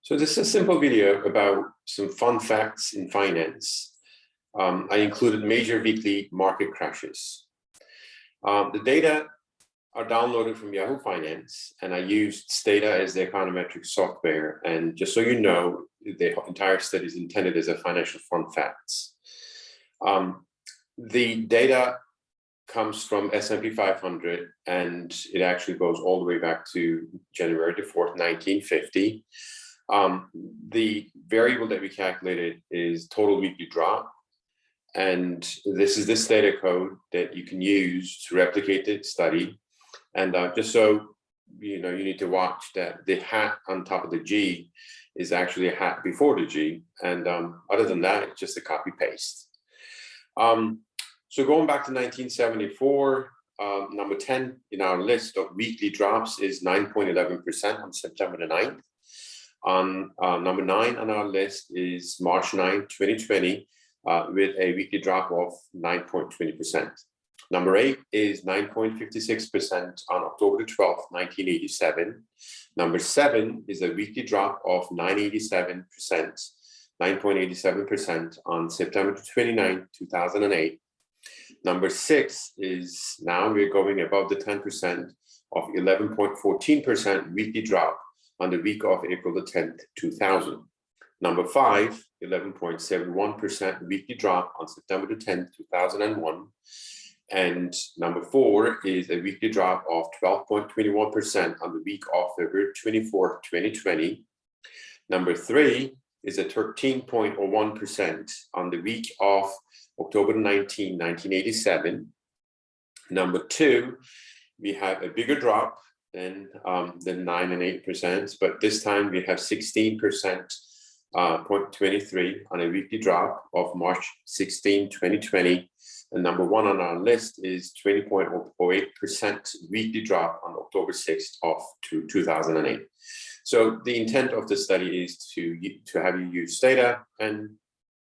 So this is a simple video about some fun facts in finance. I included major weekly market crashes. The data are downloaded from Yahoo Finance, and I used Stata as the econometric software. And just so you know, the entire study is intended as a financial fun facts. The data comes from S&P 500, and it actually goes all the way back to January the 4th, 1950. The variable that we calculated is total weekly drop. And this is this data code that you can use to replicate the study. And just so you know, you need to watch that the hat on top of the G is actually a hat before the G. And other than that, it's just a copy paste. So going back to 1974, number 10 in our list of weekly drops is 9.11% on September the 9th. Number 9 on our list is March 9, 2020, with a weekly drop of 9.20%. Number 8 is 9.56% on October 12, 1987. Number 7 is a weekly drop of 9.87% on September 29, 2008. Number 6 is, now we're going above the 10% of 11.14% weekly drop on the week of April the 10th, 2000. Number 5, 11.71% weekly drop on September the 10th, 2001. And number 4 is a weekly drop of 12.21% on the week of February 24th, 2020. Number 3 is a 13.01% on the week of October 19, 1987. Number 2, we have a bigger drop than 9 and 8%, but this time we have 16.23 on a weekly drop of March 16, 2020. And number 1 on our list is 20.08% weekly drop on October 6th of 2008. So the intent of the study is to have you use data and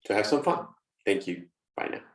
to have some fun. Thank you. Bye now.